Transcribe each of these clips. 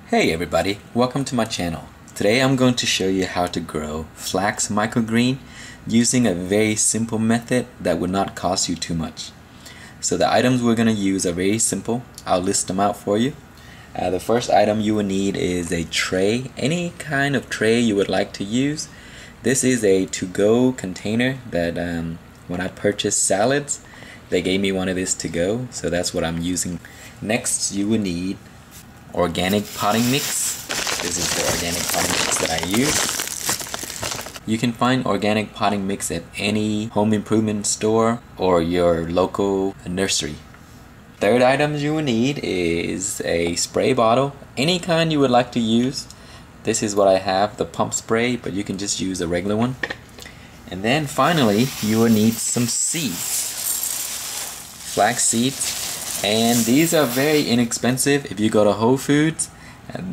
Hey everybody, welcome to my channel. Today I'm going to show you how to grow flax microgreen using a very simple method that would not cost you too much. So the items we're going to use are very simple. I'll list them out for you. The first item you will need is a tray, any kind of tray you would like to use. This is a to-go container that when I purchased salads, they gave me one of this to go, so that's what I'm using. Next you will need organic potting mix. This is the organic potting mix that I use. You can find organic potting mix at any home improvement store or your local nursery. Third item you will need is a spray bottle, any kind you would like to use. This is what I have, the pump spray, but you can just use a regular one. And then finally you will need some seeds, flax seeds. And these are very inexpensive. If you go to Whole Foods,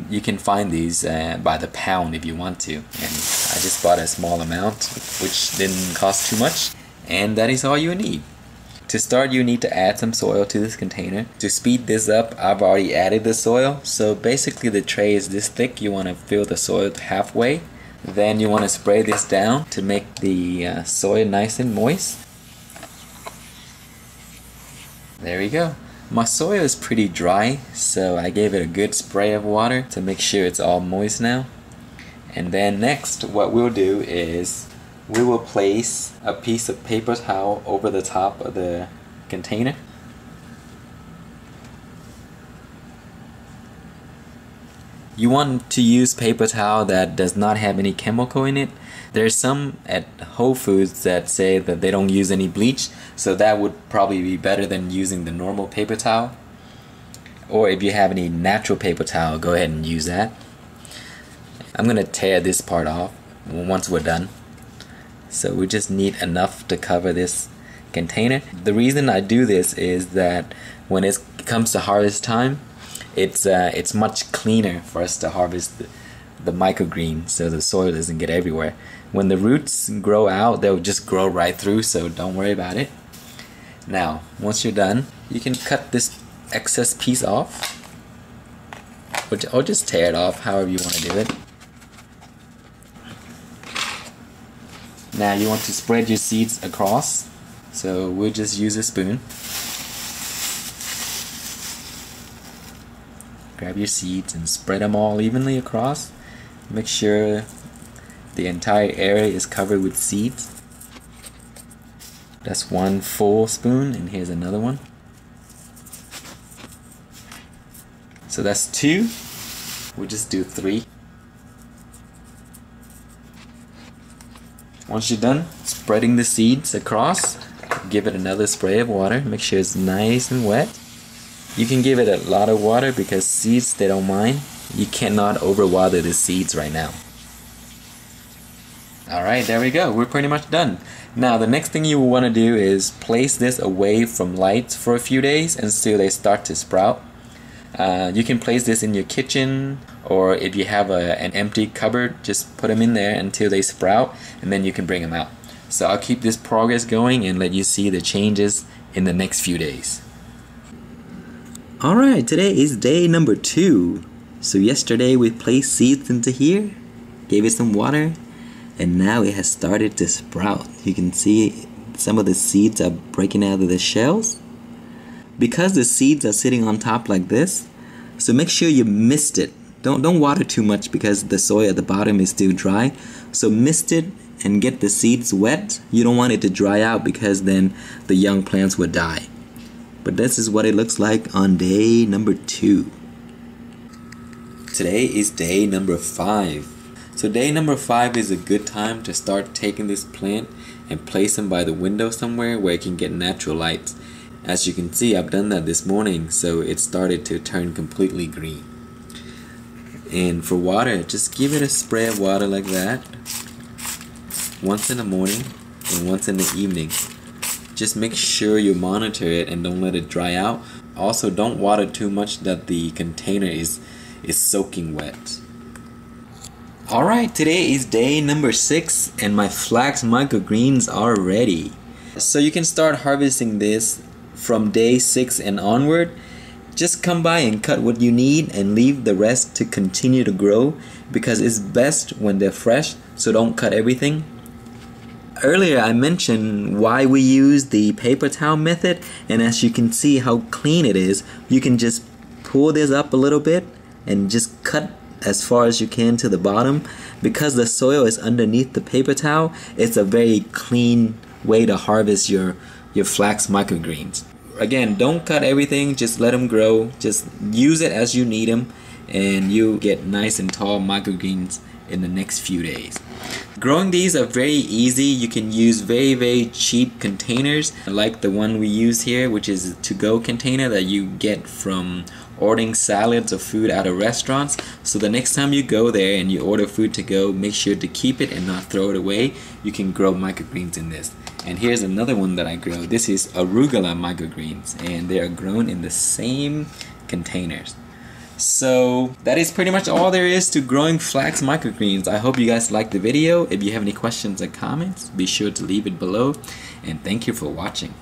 you can find these by the pound if you want to. And I just bought a small amount, which didn't cost too much. And that is all you need. To start, you need to add some soil to this container. To speed this up, I've already added the soil. So basically the tray is this thick. You want to fill the soil halfway. Then you want to spray this down to make the soil nice and moist. There we go. My soil is pretty dry, so I gave it a good spray of water to make sure it's all moist now. And then next, what we'll do is we will place a piece of paper towel over the top of the container. You want to use paper towel that does not have any chemical in it. There's some at Whole Foods that say that they don't use any bleach, so that would probably be better than using the normal paper towel. Or if you have any natural paper towel, go ahead and use that. I'm gonna tear this part off once we're done. So we just need enough to cover this container. The reason I do this is that when it comes to harvest time, it's much cleaner for us to harvest the microgreen, so the soil doesn't get everywhere. When the roots grow out, they'll just grow right through, so don't worry about it. Now, once you're done, you can cut this excess piece off, or just tear it off, however you want to do it. Now you want to spread your seeds across, so we'll just use a spoon. Grab your seeds and spread them all evenly across. Make sure the entire area is covered with seeds. That's one full spoon, and here's another one. So that's two. We'll just do three. Once you're done spreading the seeds across, give it another spray of water. Make sure it's nice and wet. You can give it a lot of water because seeds, they don't mind. You cannot overwater the seeds right now. Alright, there we go. We're pretty much done. Now the next thing you will want to do is place this away from light for a few days until they start to sprout. You can place this in your kitchen, or if you have an empty cupboard, just put them in there until they sprout, and then you can bring them out. So I'll keep this progress going and let you see the changes in the next few days. Alright, today is day number 2. So yesterday we placed seeds into here, gave it some water, and now it has started to sprout. You can see some of the seeds are breaking out of the shells. Because the seeds are sitting on top like this, so make sure you mist it. Don't water too much because the soil at the bottom is still dry. So mist it and get the seeds wet. You don't want it to dry out because then the young plants will die. But this is what it looks like on day number 2. Today is day number 5. So day number 5 is a good time to start taking this plant and place them by the window somewhere where it can get natural light. As you can see, I've done that this morning, so it started to turn completely green. And for water, just give it a spray of water like that. Once in the morning and once in the evening. Just make sure you monitor it and don't let it dry out. Also, don't water too much that the container is soaking wet. Alright, today is day number 6 and my flax microgreens are ready. So you can start harvesting this from day 6 and onward. Just come by and cut what you need and leave the rest to continue to grow, because it's best when they're fresh, so don't cut everything. Earlier I mentioned why we use the paper towel method, and as you can see how clean it is, you can just pull this up a little bit and just cut as far as you can to the bottom. Because the soil is underneath the paper towel, it's a very clean way to harvest your flax microgreens. Again, don't cut everything, just let them grow, just use it as you need them, and you'll get nice and tall microgreens in the next few days. Growing these are very easy. You can use very cheap containers like the one we use here, which is a to-go container that you get from ordering salads or food out of restaurants. So the next time you go there and you order food to go, make sure to keep it and not throw it away. You can grow microgreens in this. And here's another one that I grow. This is arugula microgreens, and they are grown in the same containers. So that is pretty much all there is to growing flax microgreens. I hope you guys liked the video. If you have any questions or comments, be sure to leave it below, and thank you for watching.